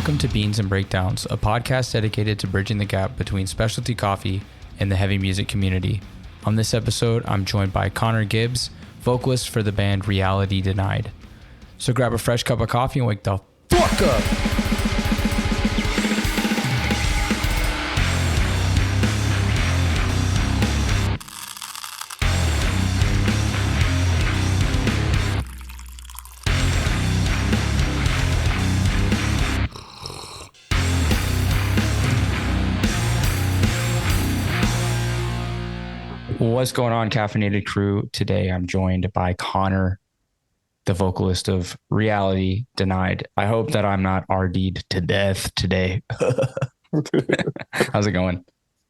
Welcome to Beans and Breakdowns, a podcast dedicated to bridging the gap between specialty coffee and the heavy music community. On this episode, I'm joined by Connor Gibbs, vocalist for the band Reality Denied. So grab a fresh cup of coffee and wake the fuck up! What's going on, Caffeinated crew? Today I'm joined by Connor, the vocalist of Reality Denied. I hope that I'm not RD'd to death today. How's it going?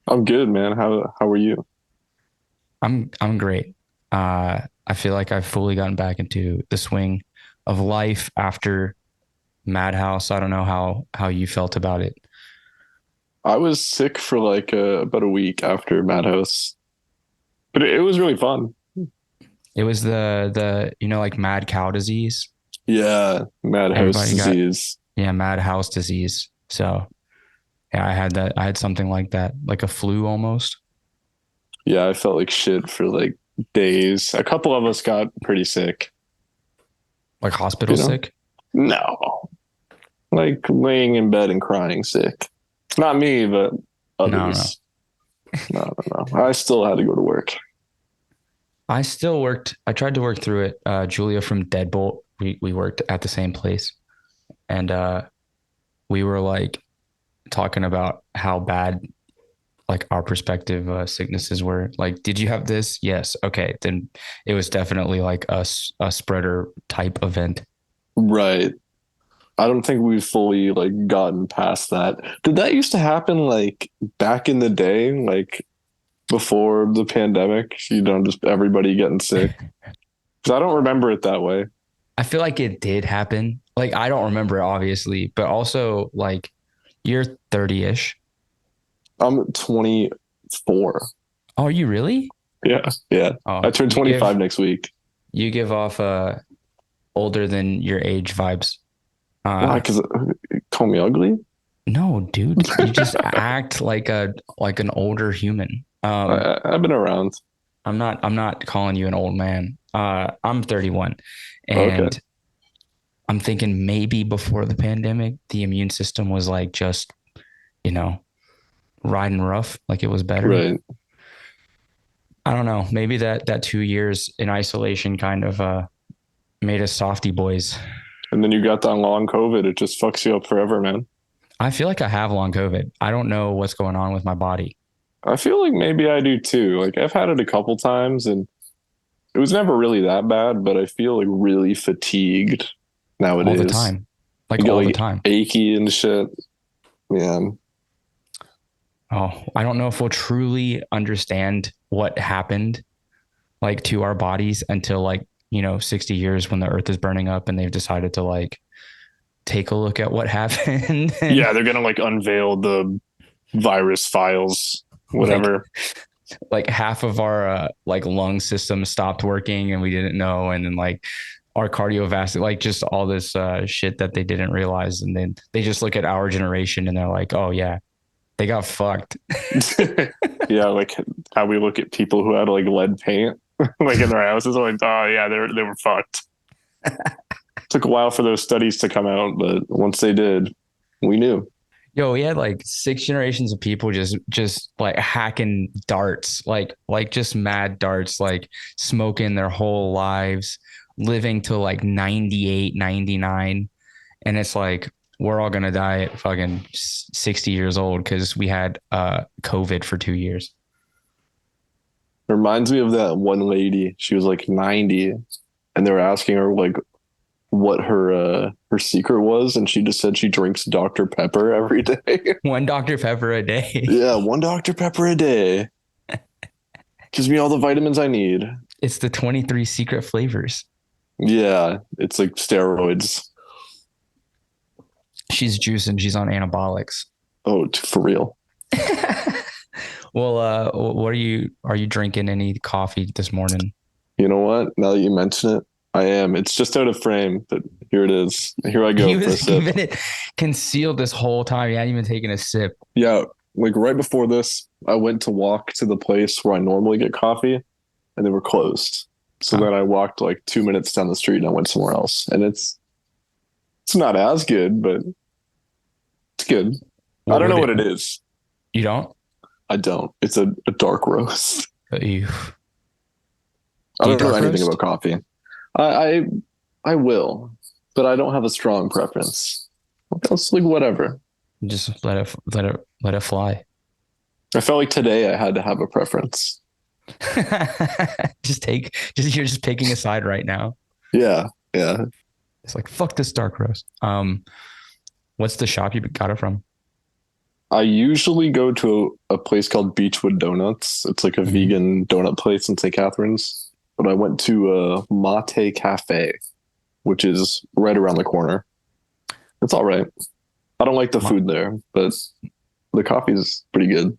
I'm good, man. How are you? I'm great. I feel like I've fully gotten back into the swing of life after Madhouse. I don't know how you felt about it. I was sick for like about a week after Madhouse. But it was really fun. It was the like mad cow disease. Yeah, madhouse disease. Madhouse disease. So yeah, I had that. I had something like that, like a flu almost. Yeah, I felt like shit for like days. A couple of us got pretty sick. Like hospital sick? No. Like laying in bed and crying sick. Not me, but others. No. I still had to go to work. I still worked. I tried to work through it. Julia from Deadbolt, we worked at the same place. And we were like talking about how bad like our perspective sicknesses were. Like, did you have this? Yes. Okay. Then it was definitely like a spreader type event. Right. I don't think we've fully like gotten past that. Did that used to happen like back in the day, like before the pandemic? Just everybody getting sick. Because I don't remember it that way. I feel like it did happen. Like, I don't remember it, obviously, but also like you're 30-ish. I'm 24. Oh, are you really? Yeah. Oh, I turn 25 next week. You give off older than your age vibes. Why? Because call me ugly? No, dude. You just act like an older human. I've been around. I'm not calling you an old man. I'm 31, and okay. I'm thinking maybe before the pandemic, the immune system was like just, riding rough, like it was better. Right. I don't know. Maybe that 2 years in isolation kind of made us softy boys. And then you got that long COVID. It just fucks you up forever, man. I feel like I have long COVID. I don't know what's going on with my body. I feel like maybe I do too. Like I've had it a couple times and it was never really that bad, but I feel like really fatigued nowadays. All the time. All the time. Achy and shit. Man. Oh, I don't know if we'll truly understand what happened like to our bodies until like, 60 years when the earth is burning up and they've decided to like take a look at what happened. Yeah, they're going to like unveil the virus files, whatever. Like half of our like lung system stopped working and we didn't know. And then like our cardiovascular, like just all this shit that they didn't realize. And then they just look at our generation and they're like, oh yeah, they got fucked. Yeah, like how we look at people who had like lead paint. Like in their houses, like, oh yeah, they were fucked. Took a while for those studies to come out, but once they did, we knew. Yo, we had like 6 generations of people just like hacking darts, like just mad darts, like smoking their whole lives, living to like 98, 99. And it's like, we're all going to die at fucking 60 years old because we had COVID for 2 years. It reminds me of that one lady. She was like 90 and they were asking her like what her secret was. And she just said she drinks Dr. Pepper every day. One Dr. Pepper a day. Yeah. One Dr. Pepper a day. Gives me all the vitamins I need. It's the 23 secret flavors. Yeah. It's like steroids. She's juicing. She's on anabolics. Oh, for real. Well, what are you drinking any coffee this morning? You know what? Now that you mention it, I am. It's just out of frame, but here it is. Here I He go for a was sip. keeping it concealed this whole time. He hadn't even taken a sip. Yeah, like right before this, I went to walk to the place where I normally get coffee, and they were closed. So Oh, then I walked like 2 minutes down the street and I went somewhere else, and it's not as good, but it's good. I what don't would know it? what it is. You don't? I don't. It's a dark roast. You I do you don't know dark anything roast? about coffee. I I, I will, but I don't have a strong preference. It's like whatever. Just let it fly. I felt like today I had to have a preference. You're just taking a side right now. Yeah, yeah. It's like fuck this dark roast. What's the shop you got it from? I usually go to a place called Beechwood Donuts. It's like a Mhm. vegan donut place in St. Catharines. But I went to a Mate Cafe, which is right around the corner. It's all right. I don't like the Ma- food there, but the coffee is pretty good.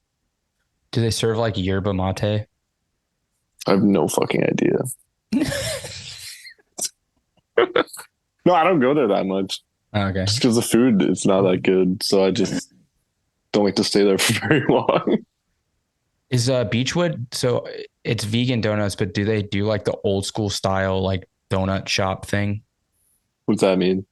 Do they serve like yerba mate? I have no fucking idea. No, I don't go there that much Okay. just because the food is not that good. So I just don't like to stay there for very long. Is Beechwood, so it's vegan donuts, but do they do like the old school style like donut shop thing? What's that mean?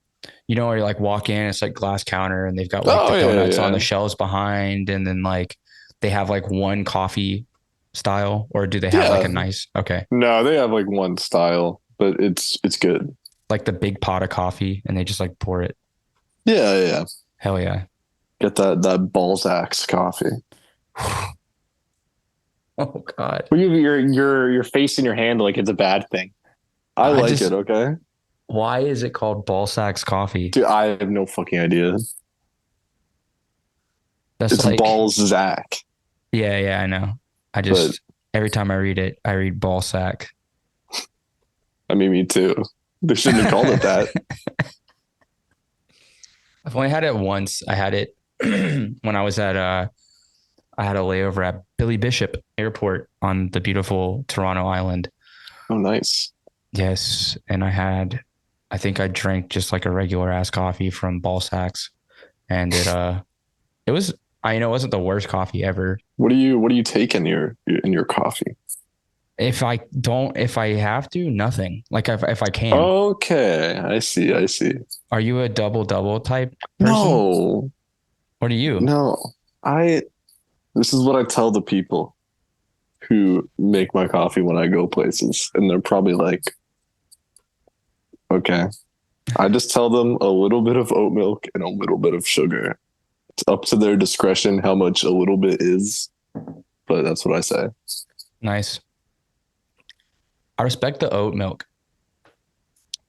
You know, where you like walk in, it's like glass counter and they've got like Oh the yeah, donuts on yeah. the shelves behind and then like they have like one coffee style or do they have like Yeah. a nice okay, No, they have like one style, but it's good. like the big pot of coffee and they just like pour it. Yeah, yeah. Hell yeah. Get that Balzac's coffee. Oh God. Well, your face in your hand like it's a bad thing. I I like just it, okay? why is it called ball sacks coffee? Dude, I have no fucking idea. That's It's like Balzac, yeah, I know. I but just every time I read it, I read ball sack. I mean, me too. They shouldn't have called it that. I've only had it once. I had it when I was at I had a layover at Billy Bishop Airport on the beautiful Toronto Island. Oh, nice. Yes, and I think I drank just like a regular ass coffee from Ball Sacks, and it was I know it wasn't the worst coffee ever. What do you take in your coffee? If I have to, nothing. Like if I can. Okay, I see. I see. Are you a double double type person? No, What are you? no. I This is what I tell the people who make my coffee when I go places, and they're probably like, okay. I just tell them a little bit of oat milk and a little bit of sugar. It's up to their discretion how much a little bit is, but that's what I say. Nice. I respect the oat milk.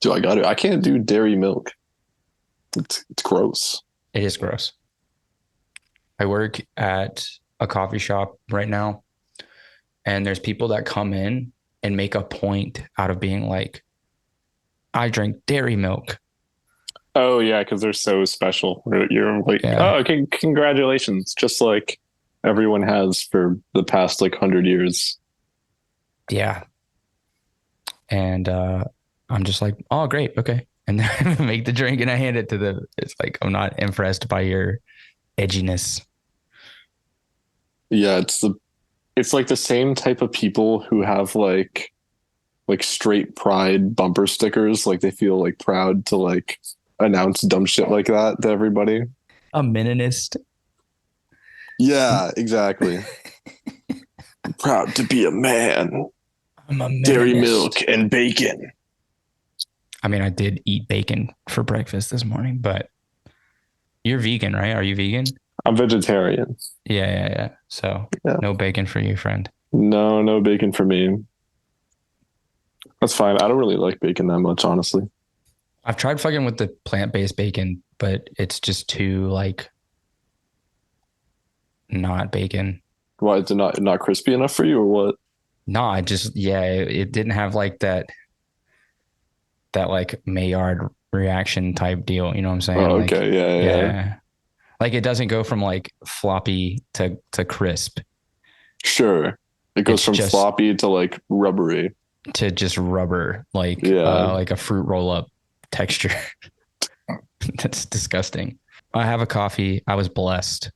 Do I got it? I can't do dairy milk. It's gross. It is gross. I work at a coffee shop right now, and there's people that come in and make a point out of being like, I drink dairy milk. Oh yeah, because they're so special. You're like, Yeah. oh, okay, congratulations, just like everyone has for the past like 100 years. Yeah. And I'm just like, oh, great. Okay. And then I make the drink and I hand it to them. It's like, I'm not impressed by your edginess. Yeah, it's like the same type of people who have like straight pride bumper stickers. Like they feel like proud to like announce dumb shit like that to everybody. A Mennonist. Yeah, exactly. Proud to be a man. I'm a Dairy Mennonist. milk and bacon. I mean, I did eat bacon for breakfast this morning, but you're vegan, right? Are you vegan? I'm vegetarian. Yeah. So Yeah. no bacon for you, friend. No, no bacon for me. That's fine. I don't really like bacon that much, honestly. I've tried fucking with the plant-based bacon, but it's just too like not bacon. Why is it not crispy enough for you or what? No, I just it didn't have like that like Maillard reaction type deal. You know what I'm saying? Oh, Like, okay. Yeah. yeah. Like it doesn't go from like floppy to crisp. Sure. It goes It's from just floppy to like rubbery. to just rubber, Yeah. like a fruit roll up texture. That's disgusting. I have a coffee. I was blessed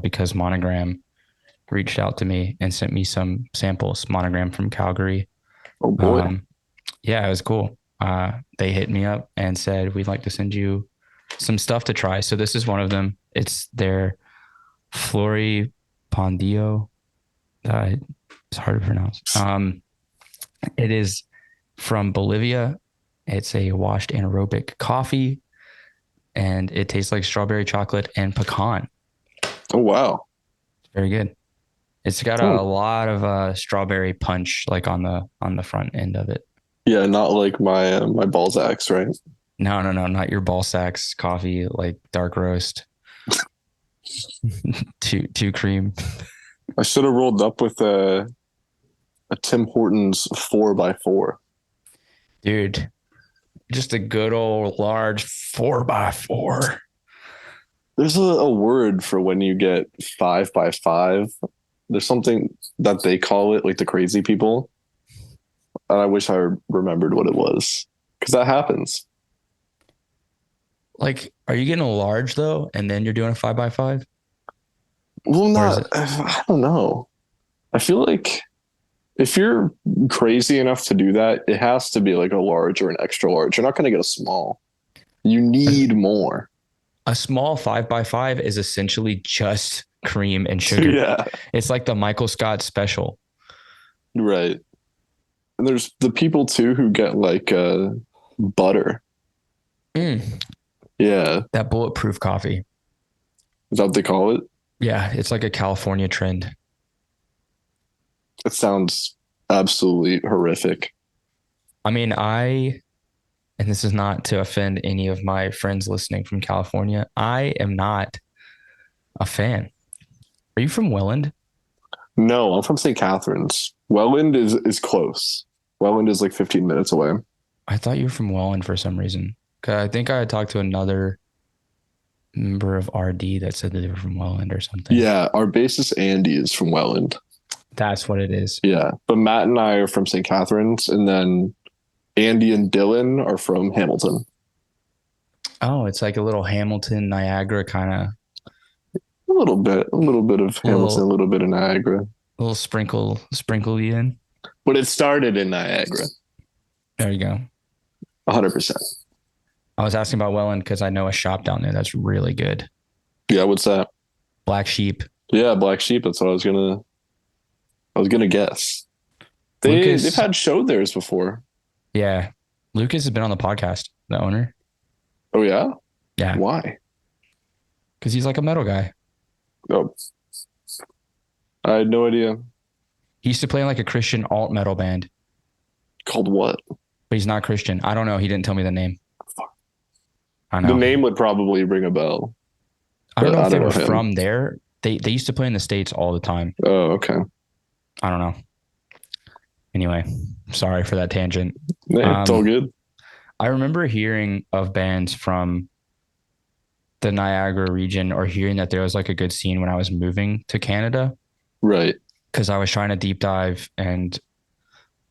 because Monogram reached out to me and sent me some samples. Monogram from Calgary. Oh boy. Um, yeah, it was cool. They hit me up and said, we'd like to send you some stuff to try. So this is one of them. It's their Floripondio. It's hard to pronounce. It is from Bolivia. It's a washed anaerobic coffee, and it tastes like strawberry chocolate and pecan. Oh wow. Very good. It's got a Oh lot of strawberry punch, like on the front end of it. yeah, not like my Balzacs, right? No, no, no, not your ball sacks coffee, like dark roast, two cream. I should have rolled up with a Tim Hortons 4x4. Dude, just a good old large 4x4. There's a word for when you get 5x5. There's something that they call it, like the crazy people. And I wish I remembered what it was because that happens. Like, are you getting a large though, and then you're doing a 5x5? Well, Or is not, it I don't know. I feel like if you're crazy enough to do that, it has to be like a large or an extra large. You're not going to get a small. You a, need more. a small 5x5 is essentially just cream and sugar. Yeah, It's like the Michael Scott special. right. And there's the people too who get like butter. Mm, Yeah, that bulletproof coffee. is that what they call it? Yeah, it's like a California trend. It sounds absolutely horrific. I mean, and this is not to offend any of my friends listening from California, I am not a fan. Are you from Welland? No, I'm from St. Catharines. Welland is close. Welland is like 15 minutes away. I thought you were from Welland for some reason. Cause I think I had talked to another member of RD that said that they were from Welland or something. Yeah, our bassist Andy is from Welland. That's what it is. Yeah, but Matt and I are from St. Catharines, and then Andy and Dylan are from Hamilton. Oh, it's like a little Hamilton, Niagara kind of A little bit of Hamilton, a little little bit of Niagara. little sprinkle you in. But it started in Niagara, There you go. 100%. I was asking about Welland because I know a shop down there that's really good. Yeah, what's that? Black Sheep. Yeah, Black Sheep. That's what I was gonna guess. They've Lucas, had show theirs before. yeah. Lucas has been on the podcast, the owner. Oh yeah? Yeah. Why? Because he's like a metal guy. Oh, I had no idea. He used to play in like a Christian alt metal band, Called what? but he's not Christian. I don't know. He didn't tell me the name. I The know. name would probably ring a bell, I don't but know I if they don't know were him. from there. They used to play in the States all the time. Oh, okay. I don't know. Anyway, sorry for that tangent. Yeah, it's all Um, good. I remember hearing of bands from the Niagara region or hearing that there was like a good scene when I was moving to Canada Right. because I was trying to deep dive and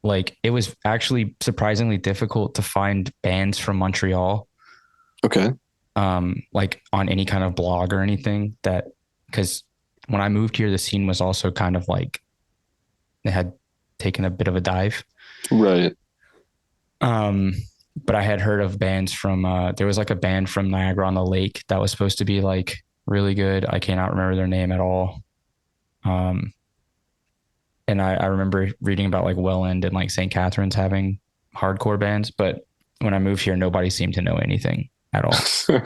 like it was actually surprisingly difficult to find bands from Montreal Okay. like on any kind of blog or anything that because when I moved here the scene was also kind of like they had taken a bit of a dive. Right. Um, but I had heard of bands from there was like a band from Niagara on the Lake that was supposed to be like really good. I cannot remember their name at all. Um, and I remember reading about like Welland and like St. Catharines having hardcore bands, but when I moved here, nobody seemed to know anything at all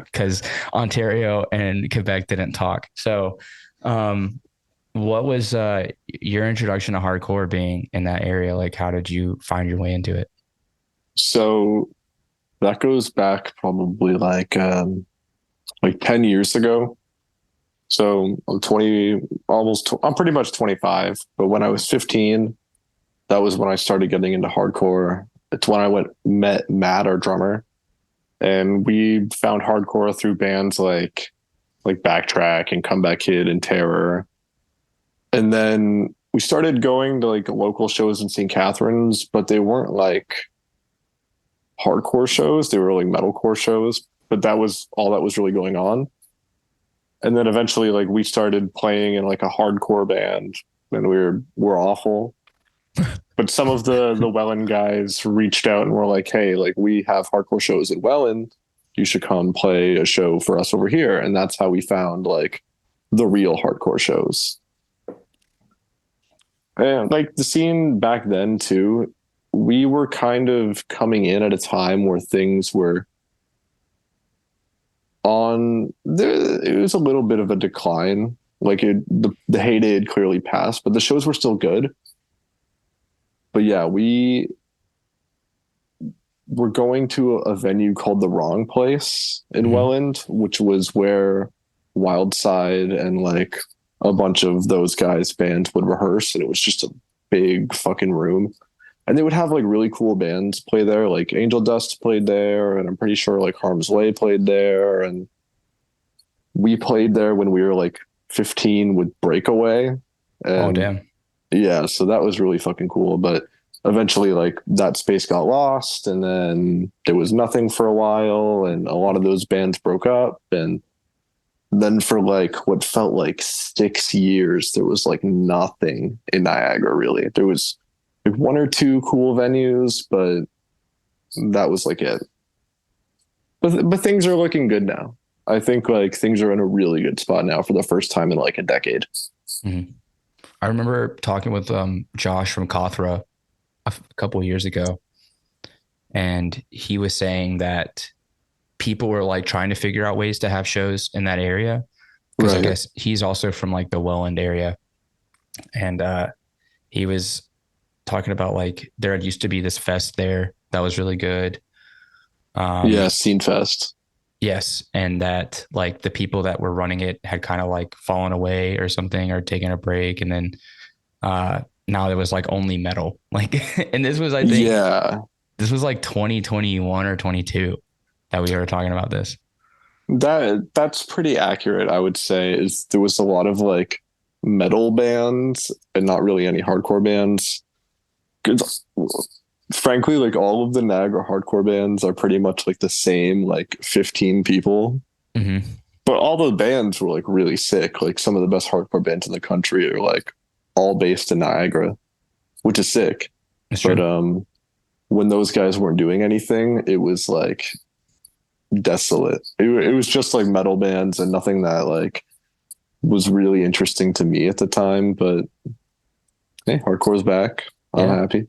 because Ontario and Quebec didn't talk. So, what was your introduction to hardcore being in that area? Like, how did you find your way into it? So that goes back probably like 10 years ago. So I'm 20, I'm pretty much 25. But when I was 15, that was when I started getting into hardcore. It's when met Matt, our drummer, and we found hardcore through bands like Backtrack and Comeback Kid and Terror. And then we started going to like local shows in St. Catharines, but they weren't like hardcore shows. They were like metalcore shows, but that was all that was really going on. And then eventually, like we started playing in like a hardcore band, and we're awful. But some of the Welland guys reached out and were like, "Hey, like we have hardcore shows in Welland. You should come play a show for us over here." And that's how we found like the real hardcore shows. And like the scene back then too, we were kind of coming in at a time where things were on there. It was a little bit of a decline. Like the heyday had clearly passed, but the shows were still good. But yeah, we were going to a venue called the Wrong Place in Welland, which was where Wildside and like a bunch of those guys' bands would rehearse, and it was just a big fucking room. And they would have like really cool bands play there, like Angel Dust played there, and I'm pretty sure like Harm's Way played there. And we played there when we were like 15 with Breakaway. Oh, And damn. yeah, so that was really fucking cool. But eventually, like that space got lost, and then there was nothing for a while, and a lot of those bands broke up. And then for like what felt like 6 years, there was like nothing in Niagara really. There was like one or two cool venues, but that was like it. But things are looking good now. I think like things are in a really good spot now for the first time in like a decade. Mm-hmm. I remember talking with Josh from Kothra a couple of years ago, and he was saying that people were like trying to figure out ways to have shows in that area, because I Right. guess he's also from like the Welland area, and he was talking about like there had used to be this fest there that was really good. Yeah, Scene Fest. Yes, and that like the people that were running it had kind of like fallen away or something, or taken a break, and then now there was like only metal. Like, and this was, I think, Yeah, this was like 2021 or 22 that we were talking about this. that's pretty accurate, I would say. Is there was a lot of like metal bands and not really any hardcore bands. 'Cause, frankly, like all of the Niagara hardcore bands are pretty much like the same, like 15 people. Mm-hmm. But all the bands were like really sick. Like some of the best hardcore bands in the country are like all based in Niagara, which is sick. It's But true. when those guys weren't doing anything, it was like desolate. It was just like metal bands and nothing that like was really interesting to me at the time. But hey, hardcore's back. I'm Yeah. happy.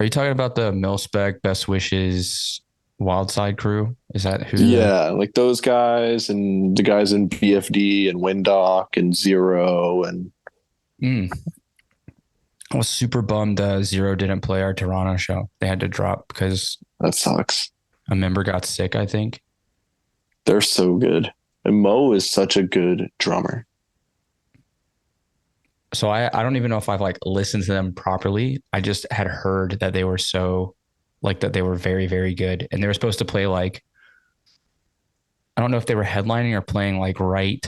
Are you talking about the Milspec, Best Wishes, Wildside crew? Is that who the? Yeah, like those guys and the guys in BFD and Windock and Zero and Mm. I was super bummed Zero didn't play our Toronto show. They had to drop because that sucks. a member got sick, I think. They're so good. And Mo is such a good drummer. So I don't even know if I've like listened to them properly. I just had heard that they were so like that they were very, very good. And they were supposed to play like, I don't know if they were headlining or playing like right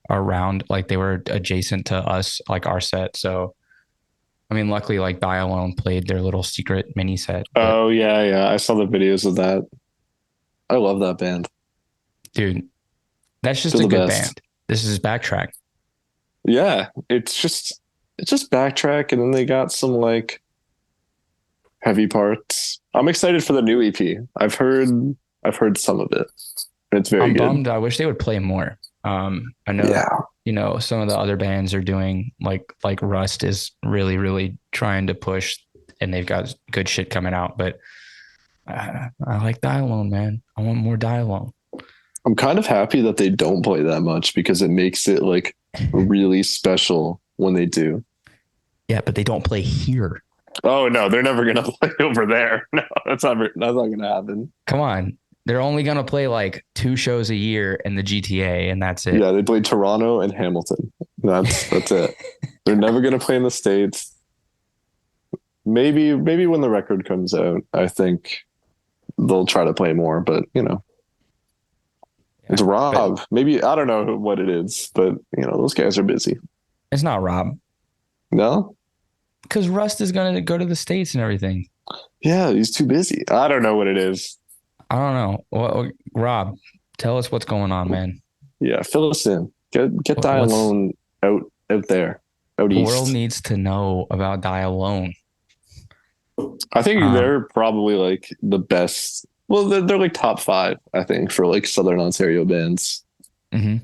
around, like they were adjacent to us, like our set. So I mean, luckily like Die Alone played their little secret mini set. But Oh yeah, yeah. I saw the videos of that. I love that band. dude, that's just They're a the good best. band. This is Backtrack. Yeah, it's just backtrack, and then they got some like heavy parts. I'm excited for the new EP. I've heard some of it. It's very I'm good. bummed. I wish they would play more. I know, Yeah. some of the other bands are doing like Rust is really, really trying to push, and they've got good shit coming out. But I like Die Alone, man. I want more Die Alone. I'm kind of happy that they don't play that much because it makes it like really special when they do. Yeah, but they don't play here. Oh no, they're never gonna play over there. No, that's not gonna happen. Come on. They're only gonna play like 2 shows a year in the GTA, and that's it. Yeah, they played Toronto and Hamilton. That's it. They're never gonna play in the States. Maybe when the record comes out, I think they'll try to play more, but it's Yeah, but Rob. Maybe I don't know what it is, but those guys are busy. it's not Rob. No? Because Rust is gonna go to the States and everything. Yeah, he's too busy. I don't know what it is. I don't know. Well, Rob, tell us what's going on, man. Yeah, fill us in. Get Die What's Alone out there, out the world east. needs to know about Die Alone. I think Um, they're probably like the best. Well, they're like top five, I think, for like Southern Ontario bands. mhm.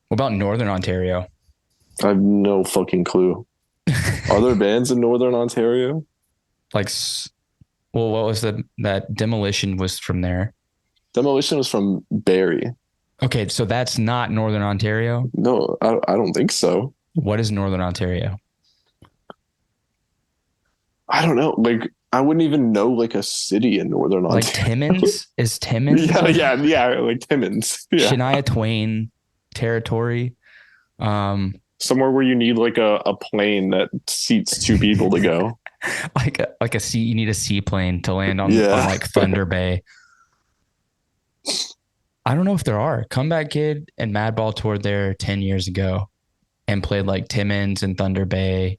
What about Northern Ontario? I have no fucking clue. Are there bands in Northern Ontario? Like, well, what was that Demolition was from there? Demolition was from Barrie. Okay, so that's not Northern Ontario. No, I don't think so. What is Northern Ontario? I don't know. Like, I wouldn't even know like a city in Northern Like Ontario. Timmins? Is Timmins Yeah, yeah, yeah. Like Timmins. Yeah. Shania Twain territory? Um, Somewhere where you need like a plane that seats two people to go. like a sea. You need a seaplane to land on Yeah. like Thunder Bay. I don't know if there are. Comeback Kid and Madball toured there 10 years ago and played like Timmins and Thunder Bay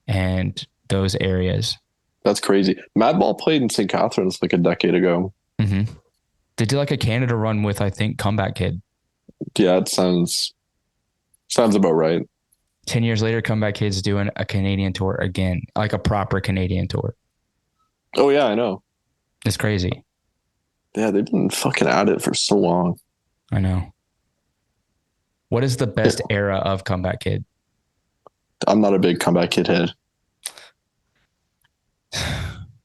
and those areas. That's crazy. Madball played in St. Catharines like a decade ago. Mm-hmm. They did like a Canada run with, I think, Comeback Kid. Yeah, it sounds about right. 10 years later, Comeback Kid's doing a Canadian tour again, like a proper Canadian tour. Oh yeah, I know. It's crazy. Yeah, they've been fucking at it for so long. I know. What is the best era of Comeback Kid? I'm not a big Comeback Kid head.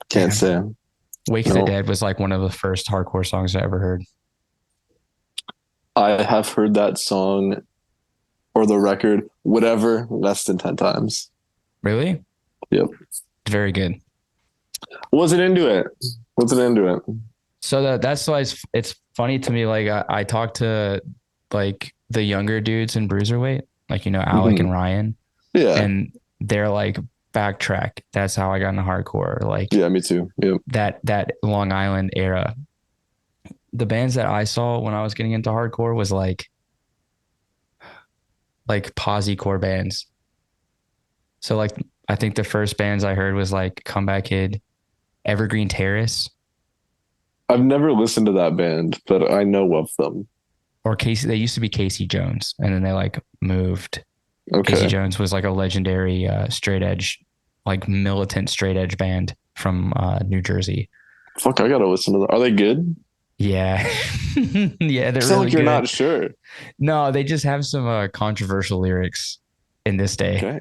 Can't say. Wake the No. Dead was like one of the first hardcore songs I ever heard. I have heard that song or the record, whatever, less than 10 times. Really? Yep. Very good. Wasn't into it. Wasn't into it. So that's why it's funny to me. Like I talked to like the younger dudes in Bruiserweight, like, you know, Alec and Ryan, Yeah. and they're like, backtrack. That's how I got into hardcore. Like, Yeah, me too. Yep. that Long Island era. The bands that I saw when I was getting into hardcore was like posse core bands. So like I think the first bands I heard was like Comeback Kid, Evergreen Terrace, I've never listened to that band, but I know of them. or Casey. They used to be Casey Jones, and then they like moved. Casey Okay. Jones was like a legendary straight edge, like militant straight edge band from New Jersey. Fuck, I gotta listen to that. Are they good? Yeah, yeah, they're Sound really like you're good. not sure. No, they just have some controversial lyrics in this day. Okay.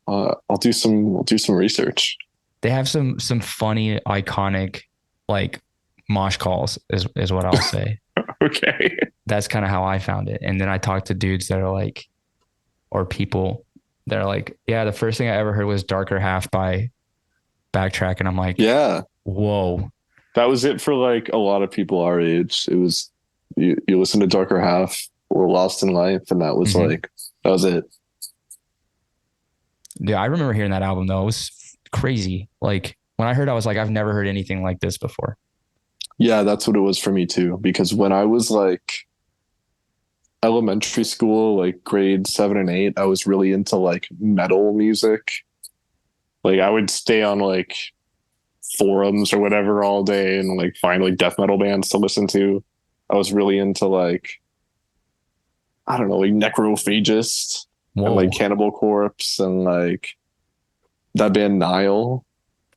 I'll do some research. They have some funny, iconic, like mosh calls is what I'll say. Okay. That's kind of how I found it. And then I talked to dudes that are like, or people that are like, yeah, the first thing I ever heard was Darker Half by Backtrack. And I'm like, Yeah. whoa. That was it for like a lot of people our age. It was you listen to Darker Half or Lost in Life, and that was that was it. Yeah, I remember hearing that album though. It was crazy. Like when I heard, I was like, I've never heard anything like this before. Yeah, that's what it was for me too. Because when I was like elementary school, like grade 7 and 8, I was really into like metal music. Like I would stay on like forums or whatever all day and like find like death metal bands to listen to. I was really into like, I don't know, like Necrophagist and Whoa. like Cannibal Corpse and like that band Nile.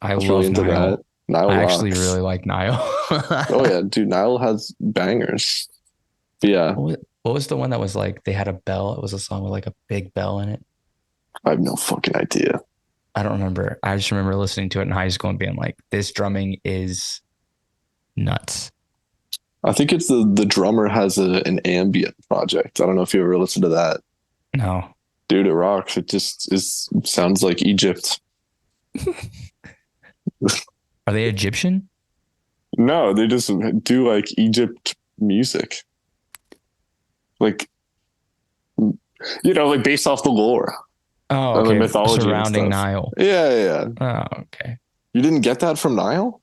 I Was love really into Nile. that. Nile I rocks. actually really like Nile. Oh yeah, dude, Nile has bangers. But yeah, What was the one that was like they had a bell? It was a song with like a big bell in it. I have no fucking idea. I don't remember. I just remember listening to it in high school and being like, this drumming is nuts. I think it's the drummer has an ambient project. I don't know if you ever listened to that. No. Dude, it rocks. It just sounds like Egypt. Are they Egyptian? No, they just do like Egypt music. Like like based off the lore Oh, and the okay. mythology and Surrounding stuff. Nile. Yeah, yeah. Oh, okay. You didn't get that from Nile?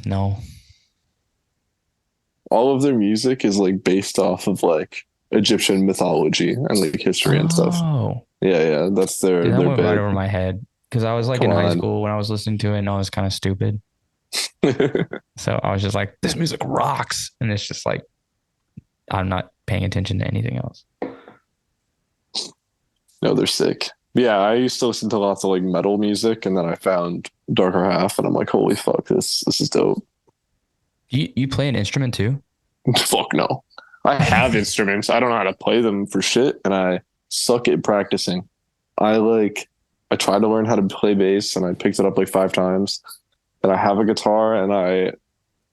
No. All of their music is like based off of like Egyptian mythology and like history and stuff. Oh, Yeah, yeah, that's dude, that their went right big. over my head because I was like Come in high on. school when I was listening to it and I was kind of stupid. So I was just like, this music rocks. And it's just like, I'm not paying attention to anything else. No, they're sick. Yeah, I used to listen to lots of like metal music, and then I found Darker Half, and I'm like, holy fuck, this is dope. You play an instrument too? Fuck no. I have instruments. I don't know how to play them for shit, and I suck at practicing. I tried to learn how to play bass, and I picked it up like 5 times. And I have a guitar, and I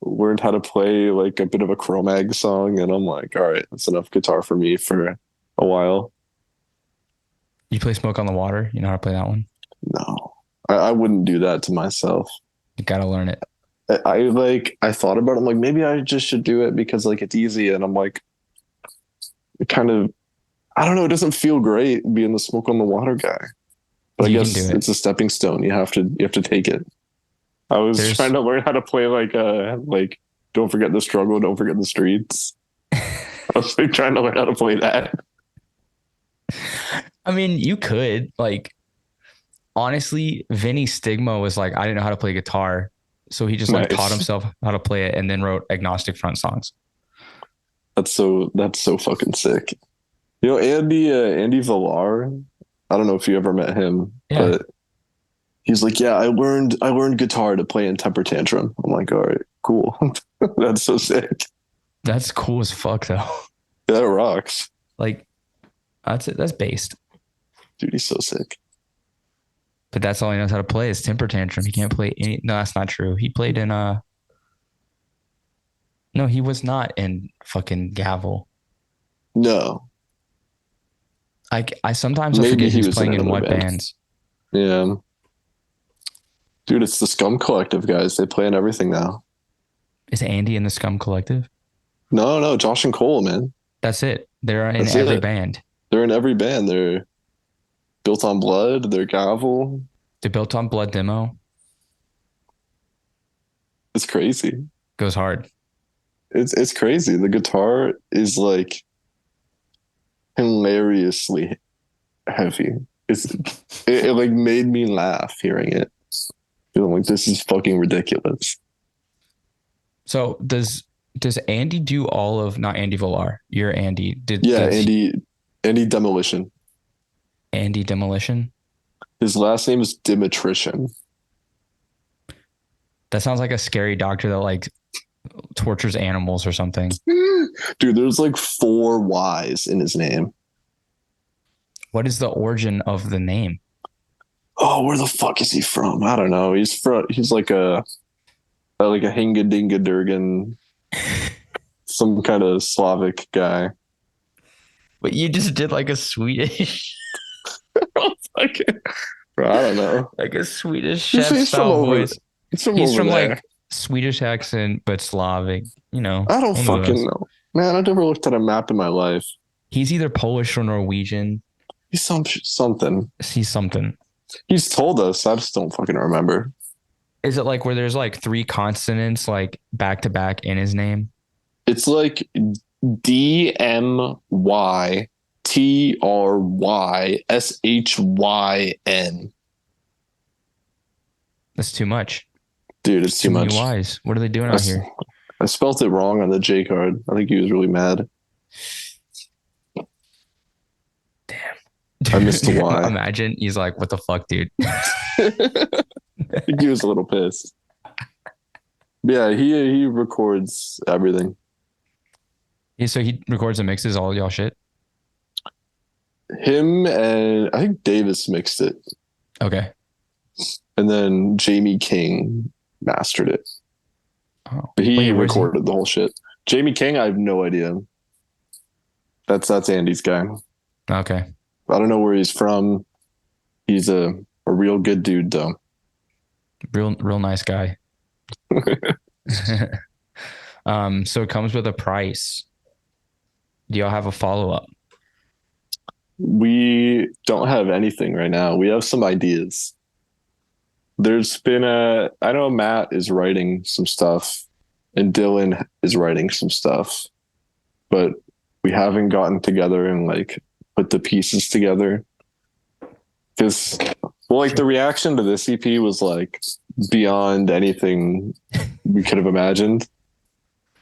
learned how to play like a bit of a Cro-Mag song, and I'm like, all right, that's enough guitar for me for a while. You play Smoke on the Water? You know how to play that one? No, I wouldn't do that to myself. You gotta learn it. I thought about it. I'm like, maybe I just should do it because like it's easy. And I'm like, it kind of, I don't know. It doesn't feel great being the Smoke on the Water guy, but I You can guess do it. it's a stepping stone. You have to take it. I was There's, trying to learn how to play like Don't Forget the Struggle, Don't Forget the Streets. I was like trying to learn how to play that. I mean, you could like, honestly, Vinny Stigma was like, I didn't know how to play guitar. So he just like taught Nice. himself how to play it and then wrote agnostic front songs. That's so fucking sick. You know, Andy Villar. I don't know if you ever met him, Yeah. but he's like, yeah, I learned guitar to play in Temper Tantrum. I'm like, all right, cool. That's so sick. That's cool as fuck though. That rocks. Like that's it. That's based. Dude, he's so sick. But that's all he knows how to play is temper tantrum. He can't play any. No, that's not true. He played in no, he was not in fucking Gavel. No, I sometimes I maybe forget he who's was in playing in another what band. bands. Yeah. Dude, it's the Scum Collective guys. They play in everything now. Is Andy in the Scum Collective? No, no, Josh and Cole, man. That's it. They're in That's every it. band. They're in every band. They're Built on Blood. They're Gavel. The Built on Blood demo It's crazy. goes hard. It's crazy. The guitar is like hilariously heavy. It like made me laugh hearing it. I'm like, this is fucking ridiculous. So does Andy do all of not Andy Villar? You're Andy. Yeah, Does Andy Demolition. Andy Demolition? His last name is Dimitrition. That sounds like a scary doctor that like tortures animals or something. Dude, there's like 4 Y's in his name. What is the origin of the name? Oh, where the fuck is he from? I don't know. He's like a Hinga Dinga Durgan, some kind of Slavic guy. But you just did like a Swedish, Like, I don't know. like a Swedish He's, chef he's from style over. voice. He's He's over from there. like Swedish accent, but Slavic. You know, I don't one of fucking those. know, man. I've never looked at a map in my life. He's either Polish or Norwegian. He's something. He's something. He's told us. I just don't fucking remember. Is it like where there's like 3 consonants like back to back in his name? It's like DMYTRYSHYN. That's too much. Dude, it's too Too many much. Y's. What are they doing I, out s- here? I spelt it wrong on the J card. I think he was really mad. I missed the Y. Imagine he's like, "What the fuck, dude?" I think he was a little pissed. Yeah, he records everything. Yeah, so he records and mixes all y'all shit. Him and I think Davis mixed it, Okay. and then Jamie King mastered it. Oh. But he Wait, where's he? recorded the whole shit. Jamie King, I have no idea. That's Andy's guy. Okay. I don't know where he's from. He's a real good dude though. Real nice guy. So it comes with a price. Do y'all have a follow-up? We don't have anything right now. We have some ideas. There's been I know Matt is writing some stuff and Dylan is writing some stuff, but we haven't gotten together and like put the pieces together. Because, well, like the reaction to this EP was like beyond anything we could have imagined.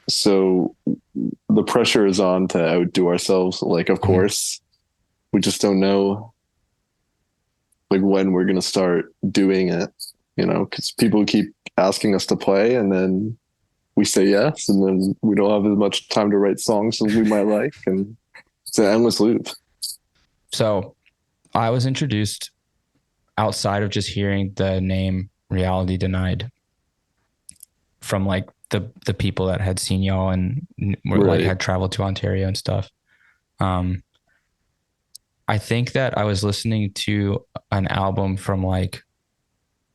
So the pressure is on to outdo ourselves. Like, of course, we just don't know like when we're gonna start doing it, you know, because people keep asking us to play, and then we say yes, and then we don't have as much time to write songs as we might like, and it's an endless loop. So I was introduced outside of just hearing the name Reality Denied from like the people that had seen y'all and were like had traveled to Ontario and stuff. I think that I was listening to an album from like,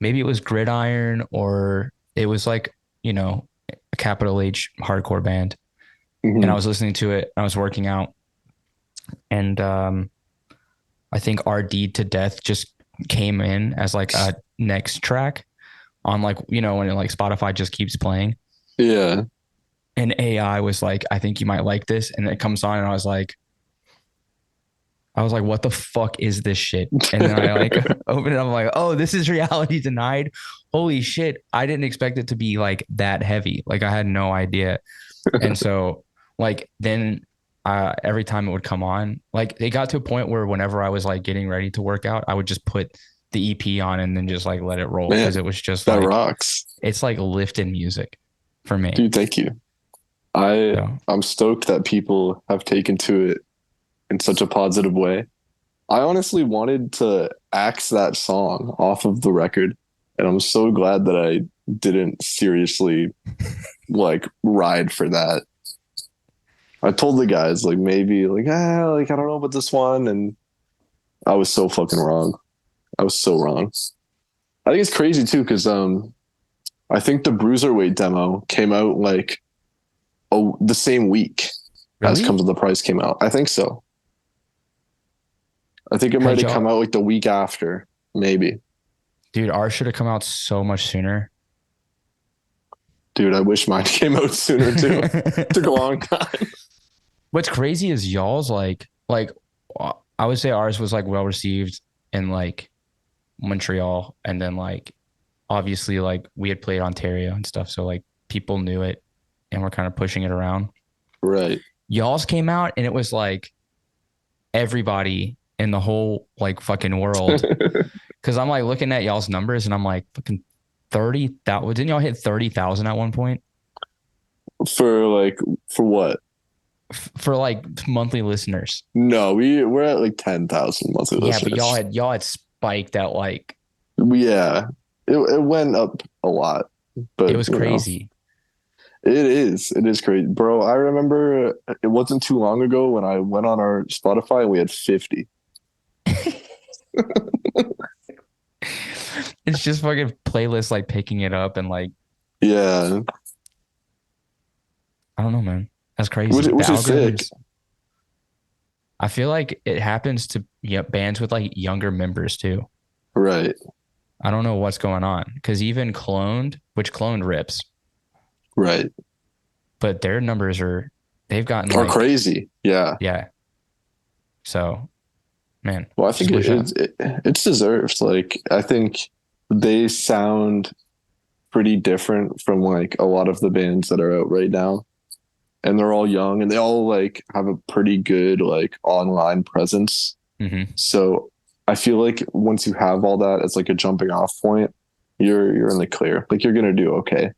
maybe it was Gridiron, or it was like, you know, a capital H hardcore band. And I was listening to it. I was working out, and I think Our Deed to Death just came in as like a next track on like, you know, when it, like Spotify just keeps playing. Yeah. And AI was like, I think you might like this. And it comes on, and I was like, what the fuck is this shit? And then I like open it up, I'm like, oh, this is Reality Denied. Holy shit. I didn't expect it to be like that heavy. Like I had no idea. And so like then every time it would come on, like it got to a point where whenever I was like getting ready to work out, I would just put the EP on and then just like let it roll, because it was just that like rocks. It's like lifted music for me. Dude, thank you. I'm stoked that people have taken to it in such a positive way. I honestly wanted to axe that song off of the record, and I'm so glad that I didn't seriously like ride for that. I told the guys like maybe like like I don't know about this one, and I was so fucking wrong. I was so wrong. I think it's crazy too, because I think the Bruiserweight demo came out like the same week as Comes with the Price came out. I think so. I think it might have come out like the week after, maybe. Dude, ours should have come out so much sooner. Dude, I wish mine came out sooner too. It took a long time. What's crazy is y'all's like I would say ours was like well received in like Montreal, and then like obviously like we had played Ontario and stuff, so like people knew it and we're kind of pushing it around. Right. Y'all's came out and it was like everybody in the whole like fucking world. Cause I'm like looking at y'all's numbers and I'm like fucking 30,000. Didn't y'all hit 30,000 at one point? For what? For like monthly listeners. No, we're at like 10,000 monthly listeners. Yeah, but y'all had spiked at like. Yeah, it went up a lot, but it was crazy. It is crazy, bro. I remember it wasn't too long ago when I went on our Spotify and we had 50. It's just fucking playlists like picking it up and like. Yeah. I don't know, man. That's crazy. Which is sick. I feel like it happens to bands with like younger members too. Right. I don't know what's going on, because even Cloned rips. Right. But their numbers they've gotten like crazy. Yeah. Yeah. So, man. Well, I think it's deserved. Like, I think they sound pretty different from like a lot of the bands that are out right now. And they're all young and they all like have a pretty good like online presence. Mm-hmm. So I feel like once you have all that as like a jumping off point, you're in the clear. Like you're going to do okay.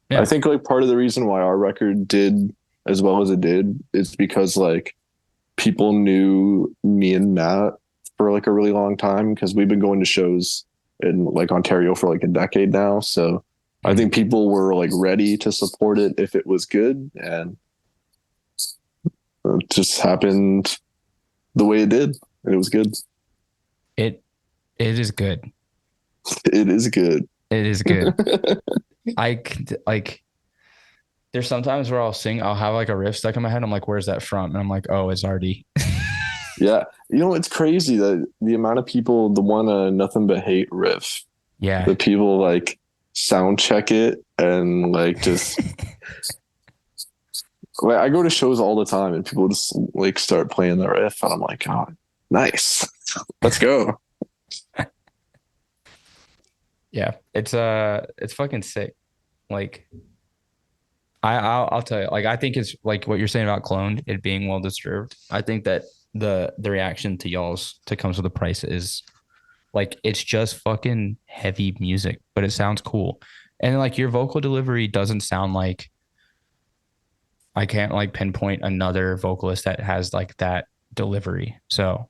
Yeah. I think like part of the reason why our record did as well as it did is because like people knew me and Matt for like a really long time, because we've been going to shows in like Ontario for like a decade now. So I think people were like ready to support it if it was good, and it just happened the way it did, and it was good. It is good. It is good. It is good. I like. There's sometimes where I'll have like a riff stuck in my head. I'm like, where's that from? And I'm like, oh, it's already. Yeah, you know, it's crazy that the amount of people, the one Nothing But Hate riff. Yeah. The people like sound check it and like just Like I go to shows all the time and people just like start playing the riff and I'm like, oh, nice. Let's go. Yeah, it's fucking sick. Like I'll tell you, like I think it's like what you're saying about cloned, it being well deserved. I think that the reaction to y'all's to comes with the price is like it's just fucking heavy music, but it sounds cool. And like your vocal delivery doesn't sound like I can't like pinpoint another vocalist that has like that delivery. So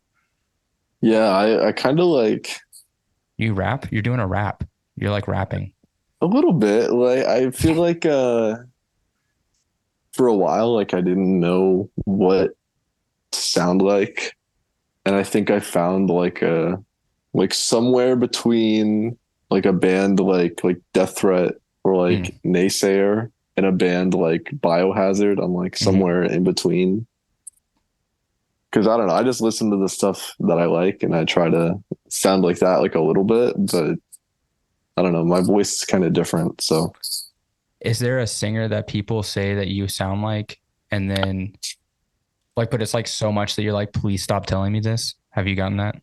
Yeah, I kind of like you rap, you're doing a rap. You're like rapping. a little bit. Like I feel like for a while, like I didn't know what to sound like. And I think I found like somewhere between like a band like Death Threat or like Naysayer and a band like Biohazard. I'm like somewhere in between. Cause I don't know. I just listen to the stuff that I like and I try to sound like that like a little bit, but I don't know. My voice is kind of different. So Is there a singer that people say that you sound like and then like, but it's like so much that you're like, please stop telling me this? Have you gotten that?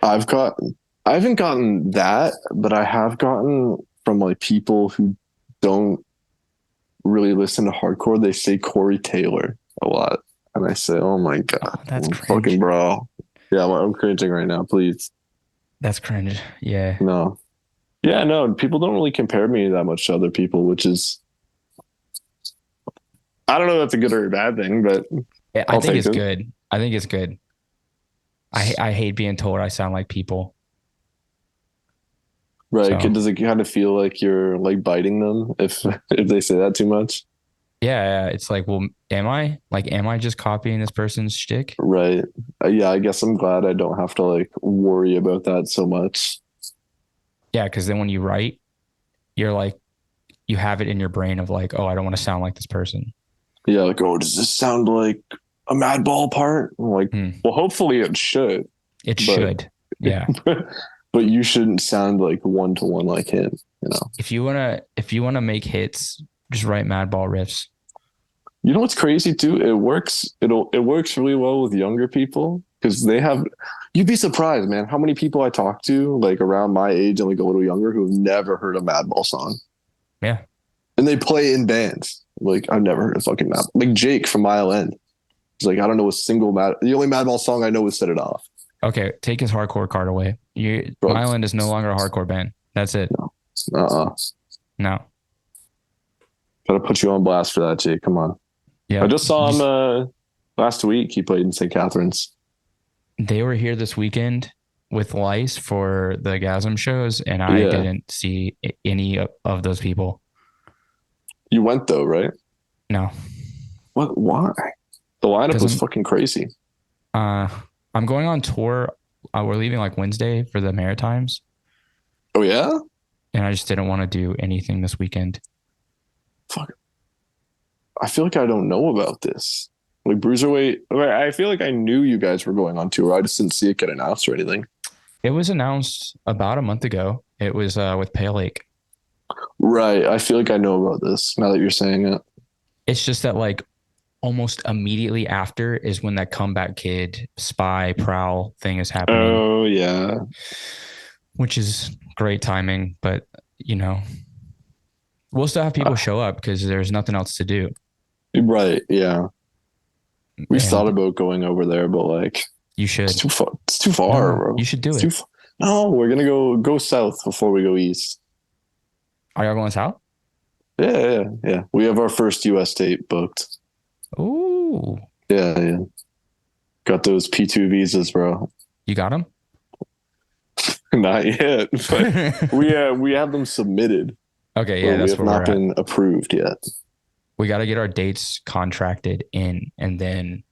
I've got, I haven't gotten that, but I have gotten from like people who don't really listen to hardcore. They say Corey Taylor a lot. And I say, oh my God, Oh, that's cringe. fucking bro. Yeah, I'm cringing right now. Please. That's cringe. Yeah. No. Yeah, no, people don't really compare me that much to other people, which is, I don't know if that's a good or a bad thing, but I think it's good. I think it's good. I hate being told I sound like people. Right. So, Does it kind of feel like you're like biting them if they say that too much? yeah. It's like, well, am I just copying this person's shtick? Right. Yeah, I guess I'm glad I don't have to like worry about that so much. Yeah. Cause then when you write, you're like, you have it in your brain of like, oh, I don't want to sound like this person. Yeah, like, oh, does this sound like a Madball part? I'm like, well, hopefully it should. It should. Yeah. But you shouldn't sound like one to one like him, you know. If you wanna make hits, just write Madball riffs. You know what's crazy too? It works. It works really well with younger people because they have. You'd be surprised, man, how many people I talk to like around my age and like a little younger who've never heard a Madball song. Yeah, and they play in bands. Like I've never heard a fucking Madball. Like Jake from Mile End. He's like, I don't know a single The only Madball song I know is "Set It Off." Okay, take his hardcore card away. Mile End is no longer a hardcore band. That's it. No. No. Gotta put you on blast for that, Jake. Come on. Yeah. I just saw him last week. He played in St. Catharines. They were here this weekend with Lice for the Gasm shows, and I didn't see any of those people. You went though, right? No. What? Why? The lineup was fucking crazy. I'm going on tour. We're leaving like Wednesday for the Maritimes. Oh yeah? And I just didn't want to do anything this weekend. Fuck. I feel like I don't know about this. Like Bruiserweight. I feel like I knew you guys were going on tour. I just didn't see it get announced or anything. It was announced about a month ago. It was with Pale Lake. Right. I feel like I know about this now that you're saying it. It's just that like almost immediately after is when that Comeback Kid Spy Prowl thing is happening. Oh yeah. Which is great timing, but you know, we'll still have people show up because there's nothing else to do. Right. Yeah. We thought about going over there, but like you should. It's too far. It's too far, no, bro. You should do it. No, we're gonna go south before we go east. Are y'all going south? Yeah. We have our first US date booked. Ooh. Yeah. Got those P2 visas, bro. You got them? Not yet, but we have them submitted. Okay, yeah, that's we have not been approved yet. We got to get our dates contracted in, and then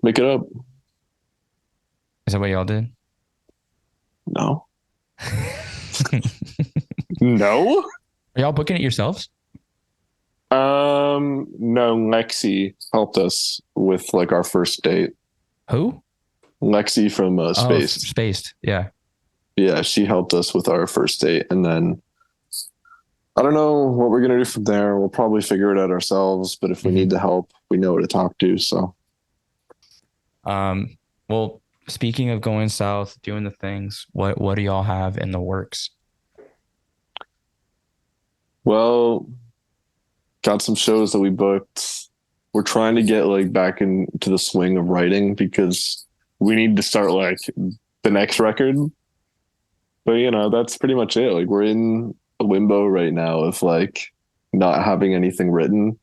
make it up. Is that what y'all did? No. No. Are y'all booking it yourselves? No. Lexi helped us with like our first date. Who? Lexi from Spaced. Spaced, yeah. Yeah, she helped us with our first date, and then I don't know what we're gonna do from there. We'll probably figure it out ourselves, but if we need Hmm. the help, we know who to talk to. So, Well, speaking of going south, doing the things, what do y'all have in the works? well, got some shows that we booked. We're trying to get like back into the swing of writing because we need to start like the next record. But that's pretty much it. Like we're in a limbo right now of like not having anything written,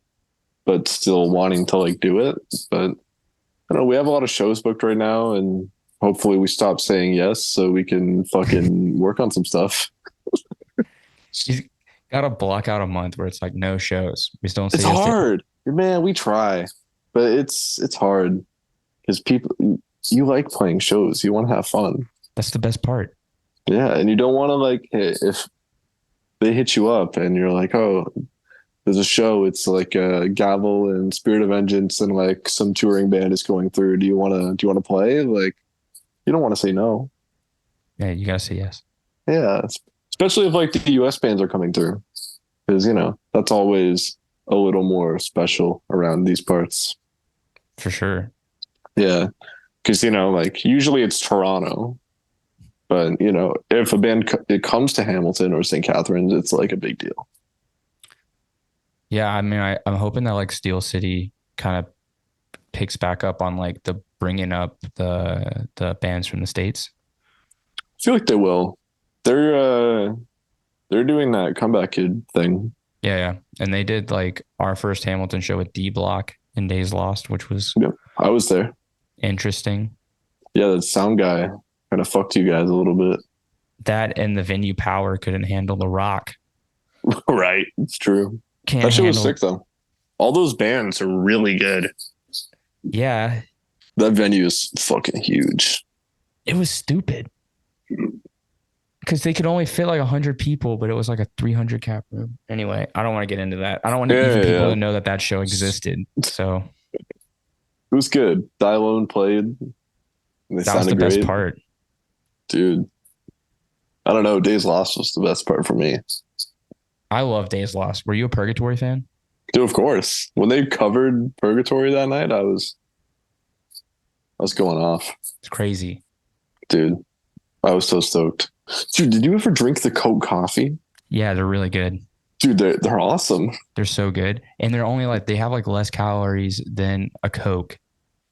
but still wanting to like do it. But I don't know, we have a lot of shows booked right now and hopefully we stop saying yes so we can fucking work on some stuff. He's got to block out a month where it's like no shows. We still don't say It's yes to. hard. Man, we try. But it's hard because people you like playing shows. You want to have fun. That's the best part. Yeah, and you don't want to like if they hit you up and you're like, "Oh, there's a show. It's like a Gavel and Spirit of Vengeance and like some touring band is going through. Do you want to play?" Like you don't want to say no. Yeah, you gotta say yes Yeah, especially if like the US bands are coming through because that's always a little more special around these parts. for sure. Yeah, because like usually it's Toronto, but if a band it comes to Hamilton or St. Catharines, it's like a big deal. Yeah, I mean, I'm hoping that like Steel City kind of picks back up on like the bringing up the bands from the states. I feel like they will. They're doing that comeback kid thing. Yeah, yeah, and they did like our first Hamilton show with D Block in Days Lost, which was Yep, I was there. interesting. Yeah, that sound guy kind of fucked you guys a little bit. That and the venue power couldn't handle the rock. Right, it's true. Can't That shit was handle. sick though. All those bands are really good. Yeah, That venue is fucking huge. it was stupid because they could only fit like 100 people, but it was like a 300 cap room. Anyway, I don't want to get into that. I don't want Yeah, even yeah, people yeah. to know that that show existed. So It was good. Dylone played. And they that was the sounded best great, part. dude. I don't know. Days Lost was the best part for me. I love Days Lost. Were you a Purgatory fan? Dude, of course. When they covered Purgatory that night, I was going off. It's crazy. Dude, I was so stoked. Dude, did you ever drink the Coke coffee? Yeah, they're really good. Dude, they're awesome. They're so good. And they're only like, they have like less calories than a Coke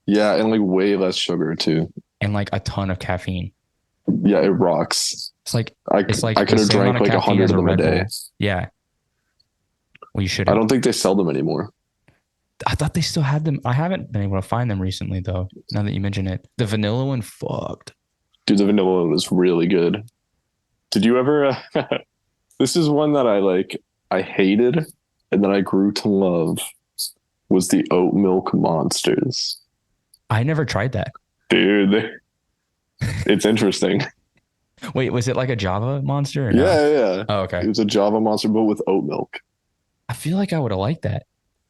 Yeah, and like way less sugar too. and like a ton of caffeine. Yeah, it rocks. It's like, I, it's like I the could have same amount drank of like caffeine 100 as of a them a Red day. Bull. Yeah. Well, you I shouldn't. don't think they sell them anymore. I thought they still had them. I haven't been able to find them recently though. Now that you mention it, the vanilla one fucked. Dude, the vanilla one was really good. Did you ever? This is one that I hated and then I grew to love was the oat milk monsters. I never tried that. Dude, it's interesting. Wait, was it like a Java monster or no? Yeah, yeah. Oh, It okay. was a Java monster, but with oat milk. I feel like I would have liked that.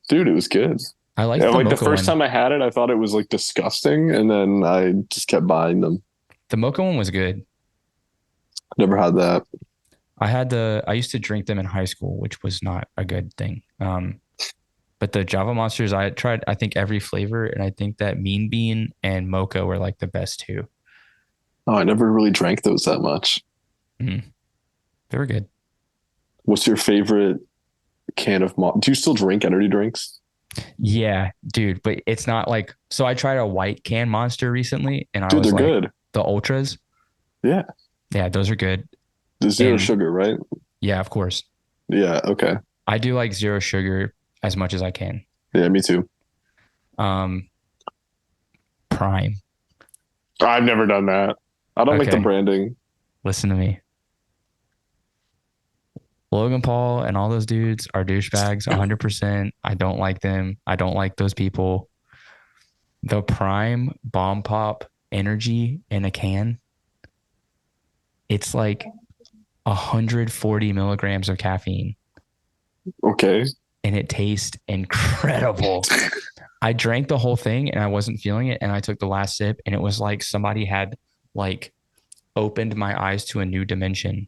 Dude, it was good. I liked Yeah, the like the mocha first one. time I had it, I thought it was like disgusting, and then I just kept buying them. The mocha one was good. Never had that. I used to drink them in high school, which was not a good thing. But the Java Monsters, I tried, I think every flavor, and I think that Mean Bean and Mocha were like the best two. Oh, I never really drank those that much. Mm, they were good. What's your favorite can of do you still drink energy drinks? Yeah, dude, but it's not like, so I tried a white can Monster recently, and I Dude, was they're like, good. the Ultras. Yeah. Yeah, those are good. The zero And sugar, right? yeah, of course. Yeah, okay. I do like zero sugar as much as I can. Yeah, me too. Um, Prime. I've never done that. I don't like the Okay, branding. listen to me. Logan Paul and all those dudes are douchebags 100%. I don't like them. I don't like those people. The Prime Bomb Pop energy in a can, it's like 140 milligrams of caffeine Okay. and it tastes incredible. I drank the whole thing and I wasn't feeling it. And I took the last sip and it was like somebody had like opened my eyes to a new dimension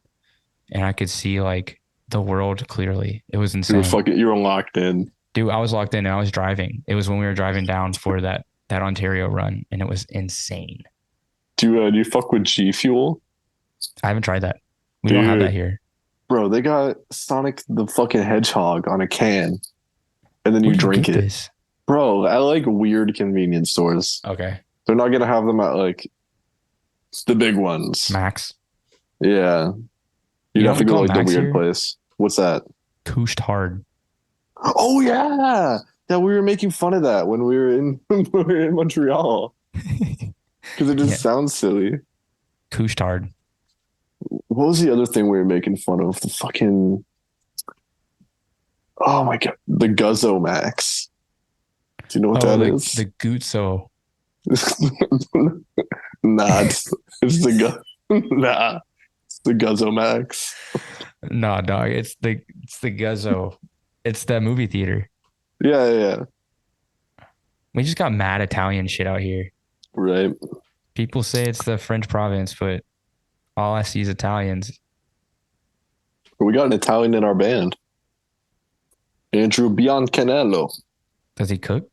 and I could see like the world clearly. It was You were insane. fucking, you were locked in. Dude, I was locked in and I was driving. It was when we were driving down for that Ontario run and it was insane. Do you fuck with G Fuel? I haven't tried that. We don't have that Dude, here. bro, they got Sonic the fucking Hedgehog on a can, and then Where you do you drink get it. this? Bro, I like weird convenience stores. Okay. They're not gonna have them at like the big ones. Max. Yeah. You You'd know have what to we go call like the Max weird here? place. What's that? Cooshed hard. Oh yeah. Yeah, we were making fun of that when we were in when we were in Montreal. Because it Yeah. just sounds silly. Cooshed hard. What was the other thing we were making fun of? The fucking oh my god. The Guzzo Max. Do you know what Oh, that the is? the Guzzo. Nah, it's the nah. It's the Guzzo Max. Nah, dog. It's the Guzzo. It's the movie theater. Yeah. We just got mad Italian shit out here. Right. People say it's the French province, but all I see is Italians. We got an Italian in our band. Andrew Biancanello. Does he cook?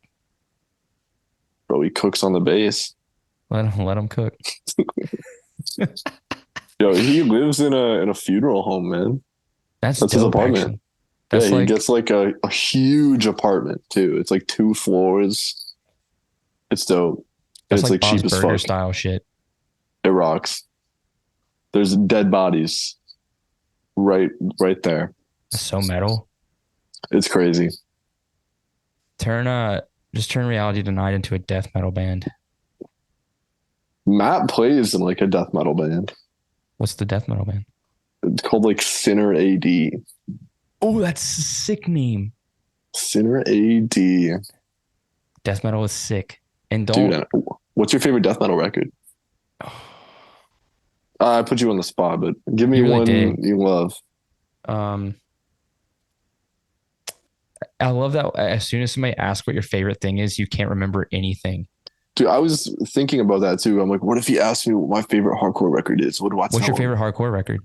Bro, he cooks on the bass. Let him cook. Yo, he lives in a funeral home, man. That's That's his dope, apartment. actually. That's Yeah, he like gets like a huge apartment too. It's like 2 floors. It's dope. And that's it's like like Bob's cheap as Burger fuck. style shit. It rocks. There's dead bodies right there. That's so metal. It's crazy. Just turn Reality Denied into a death metal band. Matt plays in like a death metal band. What's the death metal band? It's called like Sinner AD. Oh, that's a sick name. Sinner AD. Death metal is sick. And Dude, don't what's your favorite death metal record? I put you on the spot, but give me You really one did. you love. um I love that as soon as somebody asks what your favorite thing is, you can't remember anything. Dude, I was thinking about that too. I'm like, what if he asked me what my favorite hardcore record is? What do I What's tell your him? favorite hardcore record?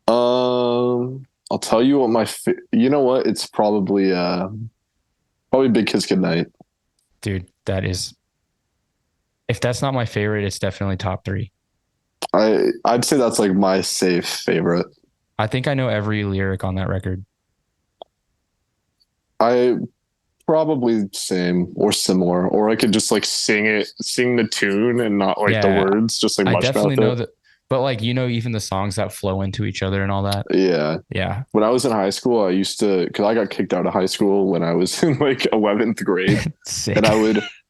I'll tell you what you know what? It's probably Big Kiss Goodnight. Dude, that is, if that's not my favorite, it's definitely top three. I'd say that's like my safe favorite. I think I know every lyric on that record. I probably same or similar, or I could just like sing the tune and not like the Yeah, words, just like I mush definitely mouth know it. that, but like, even the songs that flow into each other and all that. Yeah. Yeah. When I was in high school, I used to, because I got kicked out of high school when I was in like 11th grade, Sick. and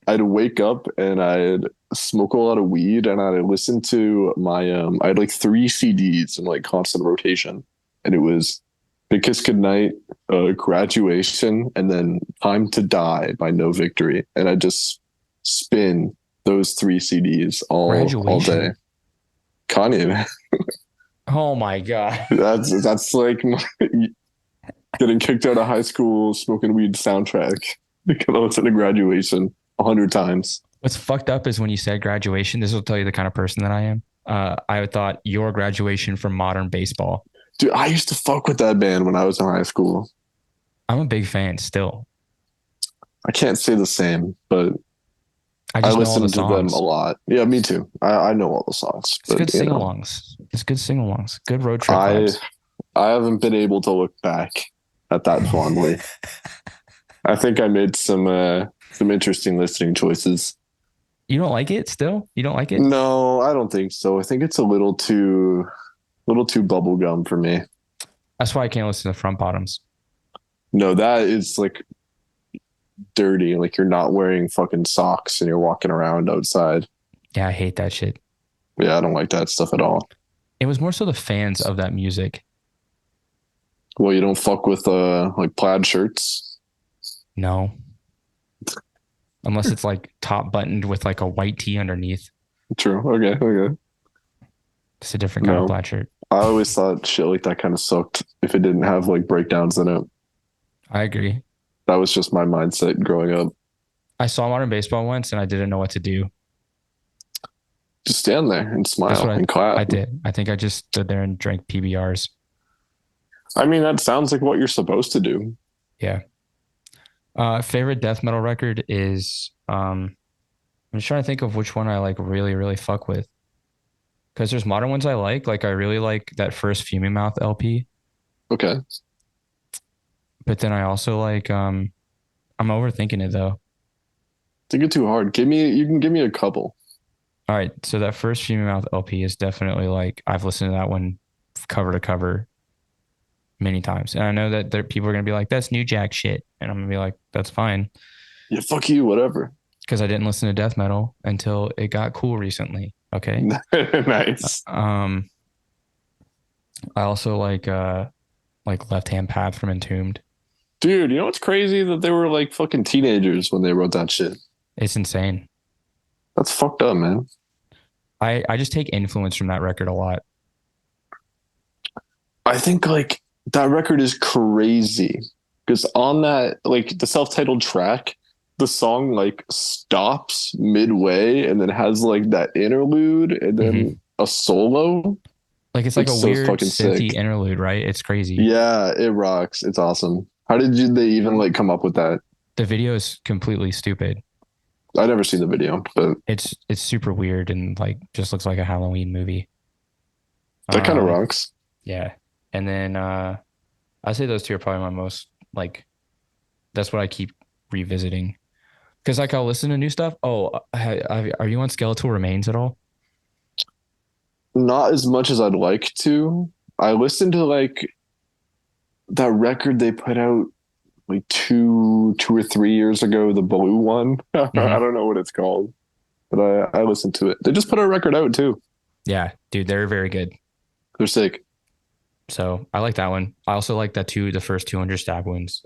I'd wake up and I'd smoke a lot of weed and I'd listen to I had like 3 CDs in like constant rotation, and it was Big Kiss Goodnight, Graduation, and then Time to Die by No Victory, and I just spin those 3 CDs all day. Graduation. Kanye, man. Oh my God. That's like my getting kicked out of high school, smoking weed soundtrack because I was at a Graduation 100 times. What's fucked up is when you said Graduation, this will tell you the kind of person that I am. I thought your Graduation from Modern Baseball. Dude, I used to fuck with that band when I was in high school. I'm a big fan still. I can't say the same, but I I just know all the listened to them songs. a lot. Yeah, me too. I know all the songs, It's but good sing-alongs. It's good sing-alongs. Good road trip I vibes. I haven't been able to look back at that fondly. I think I made some interesting listening choices. You don't like it still? You don't like it? No, I don't think so. I think it's a little too bubblegum for me. That's why I can't listen to Front Bottoms. No, that is like dirty. Like you're not wearing fucking socks and you're walking around outside. Yeah, I hate that shit. Yeah, I don't like that stuff at all. It was more so the fans of that music. Well, you don't fuck with like plaid shirts. No. Unless it's like top buttoned with like a white tee underneath. True. Okay. It's a different kind of No. plaid shirt. I always thought shit like that kind of sucked if it didn't have like breakdowns in it. I agree. That was just my mindset growing up. I saw Modern Baseball once and I didn't know what to do. Just stand there and That's smile what and clap. I did. I think I just stood there and drank PBRs. I mean, that sounds like what you're supposed to do. Yeah. Favorite death metal record is I'm just trying to think of which one I like really, really fuck with. Because there's modern ones I like. Like I really like that first Fuming Mouth LP. Okay. But then I also like I'm overthinking it though. Think it too hard. You can give me a couple. All right. So that first Fuming Mouth LP is definitely like I've listened to that one cover to cover many times. And I know that there people are gonna be like, that's new jack shit. And I'm gonna be like, that's fine. Yeah, fuck you, whatever. Because I didn't listen to death metal until it got cool recently. Okay. Nice. I also like Left Hand Path from Entombed. Dude, you know what's crazy? That they were like fucking teenagers when they wrote that shit. It's insane. That's fucked up, man. I just take influence from that record a lot. I think like that record is crazy because on that, like the self-titled track, the song like stops midway and then has like that interlude and Mhm. then a solo. Like it's Like like a so weird fucking synthy sick. interlude, right? It's crazy. Yeah, it rocks. It's awesome. How did they even like come up with that? The video is completely stupid. I never seen the video, but It's super weird and like just looks like a Halloween movie. that kind of Um, rocks. yeah. And then I'd say those two are probably my most like that's what I keep revisiting. Because like I'll listen to new stuff. Oh, are you on Skeletal Remains at all? Not as much as I'd like to. I listened to like that record they put out like 2 or 3 years ago, the blue one. I Hmm. don't know what it's called, but I listened to it. They just put a record out too. Yeah, dude, they're very good. They're sick. So I like that one. I also like that too. The first 200 stab wounds.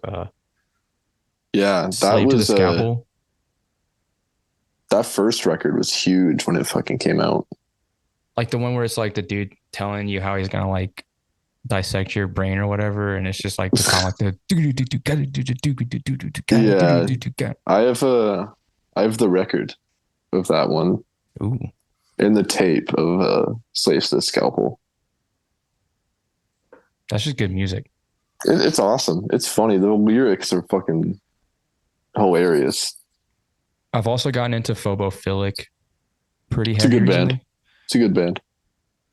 Yeah, Slave to the Scalpel. that first record was huge when it fucking came out. Like the one where it's like the dude telling you how he's gonna like dissect your brain or whatever, and it's just like the song like the Yeah, I have a I have the record of that one ooh, and the tape of Slaves to the Scalpel. that's just good music. It's awesome. It's funny. The lyrics are fucking hilarious. I've also gotten into Phobophilic pretty It's a heavy good band. recently. It's a good band.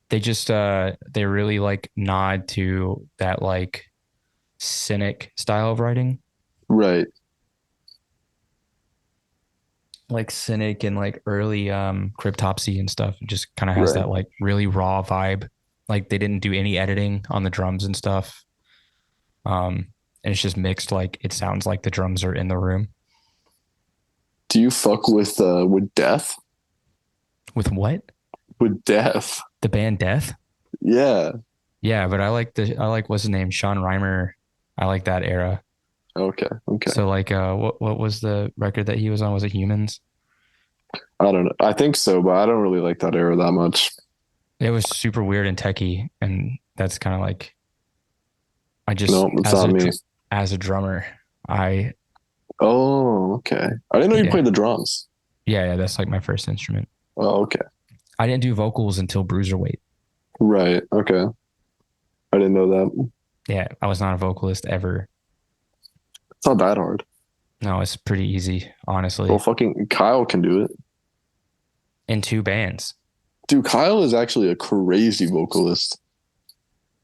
They just they really like nod to that like cynic style of writing. Right. Like cynic and like early cryptopsy and stuff. It just kind of has Right. that like really raw vibe. Like they didn't do any editing on the drums and stuff. And it's just mixed like it sounds like the drums are in the room. Do you fuck with Death? With what? With Death. The band Death? Yeah. Yeah, but I like what's his name? Sean Reimer. I like that era. Okay. Okay. So like what was the record that he was on? Was it Humans? I don't know. I think so, but I don't really like that era that much. It was super weird and techie, and that's kind of like I just No, it's not me. as a drummer, I Oh, okay. I didn't know you yeah. played the drums. Yeah, that's like my first instrument. Oh, okay. I didn't do vocals until Bruiserweight. Right. Okay. I didn't know that. Yeah, I was not a vocalist ever. It's not that hard. No, it's pretty easy, Well, honestly. fucking Kyle can do it. In two bands. Dude, Kyle is actually a crazy vocalist.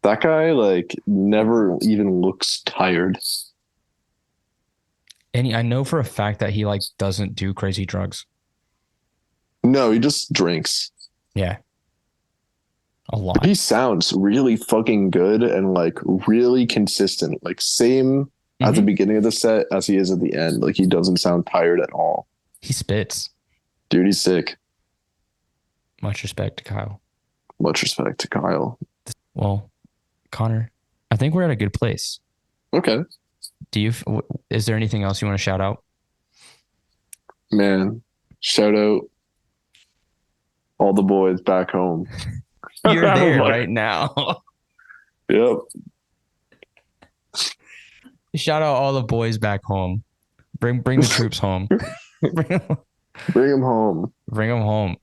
That guy, like, never even looks tired. And I know for a fact that he like doesn't do crazy drugs. No, he just drinks. Yeah, a lot. He sounds really fucking good and like really consistent. Like same at the Mhm. beginning of the set as he is at the end. Like he doesn't sound tired at all. He spits. Dude, he's sick. Much respect to Kyle. Much respect to Kyle. Well, Connor, I think we're at a good place. Okay. Do you? Is there anything else you want to shout out? Man, shout out all the boys back home. You're there Like, right now. yep. Shout out all the boys back home. Bring the troops home. bring, Bring him home. bring them home.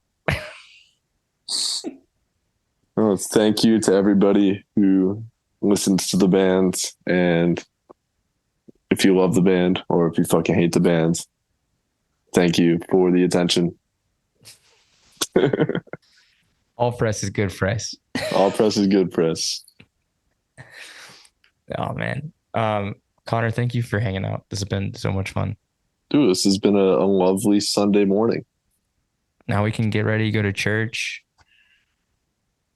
Oh, thank you to everybody who listens to the band, and if you love the band or if you fucking hate the band, thank you for the attention. All press is good press. All press is good press. Oh man. Connor, thank you for hanging out. This has been so much fun. Dude, this has been a lovely Sunday morning. Now we can get ready, go to church,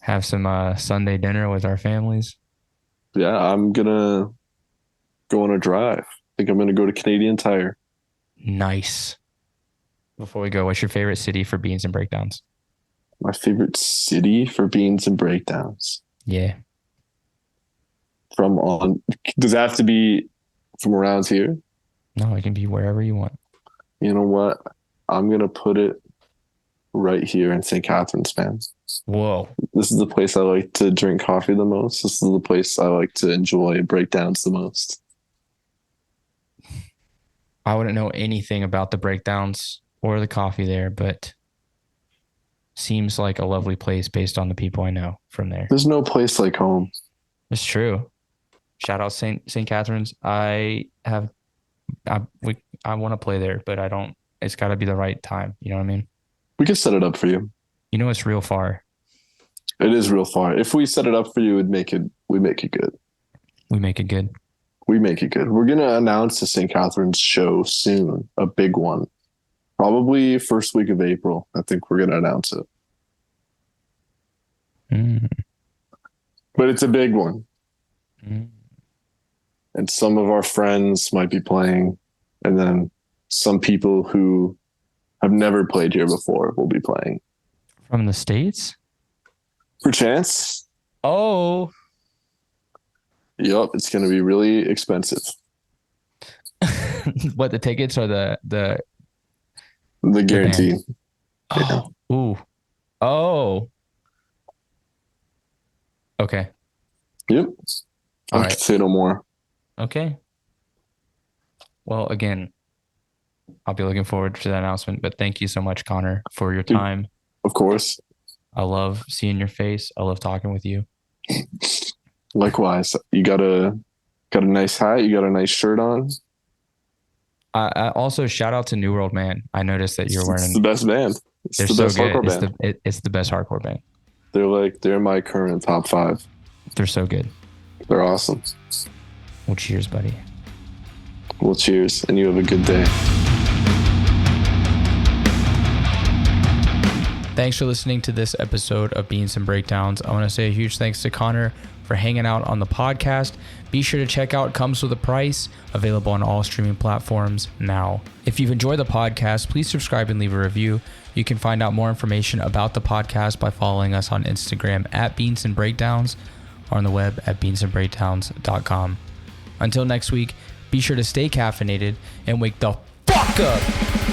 have some Sunday dinner with our families. Yeah, I'm gonna go on a drive. I think I'm gonna go to Canadian Tire. Nice. Before we go, what's your favorite city for beans and breakdowns? My favorite city for beans and breakdowns. Yeah. Does it have to be from around here? No, it can be wherever you want. You know what? I'm gonna put it right here in St. Catharines, man. Whoa. This is the place I like to drink coffee the most. This is the place I like to enjoy breakdowns the most. I wouldn't know anything about the breakdowns or the coffee there, but seems like a lovely place based on the people I know from there. There's no place like home. It's true. Shout out St. Catharines. I want to play there, but I don't. It's got to be the right time. You know what I mean? We could set it up for you. You know, it's real far. It is real far. If we set it up for you, we make it good. We make it good. We make it good. We're gonna announce the St. Catharines show soon, a big one. Probably first week of April. I think we're gonna announce it. But it's a big one. And some of our friends might be playing, and then some people who have never played here before will be playing. From the States? Perchance. Oh. Yup, it's going to be really expensive. What, the tickets or the guarantee? Oh. Yeah. Ooh. Oh. Okay. Yep. I can say no more. Okay. Well, again, I'll be looking forward to that announcement, but thank you so much, Connor, for your time. Of course. I love seeing your face. I love talking with you. Likewise. You got a nice hat. You got a nice shirt on. I also shout out to New World Man. I noticed that you're wearing. It's the best band. It's the best hardcore band. It's the best hardcore band. They're my current top 5. They're so good. They're awesome. Well, cheers, buddy. Well, cheers, and you have a good day. Thanks for listening to this episode of Beans and Breakdowns. I want to say a huge thanks to Connor for hanging out on the podcast. Be sure to check out Comes With a Price, available on all streaming platforms now. If you've enjoyed the podcast, please subscribe and leave a review. You can find out more information about the podcast by following us on Instagram at Beans and Breakdowns or on the web at beansandbreakdowns.com. Until next week, be sure to stay caffeinated and wake the fuck up.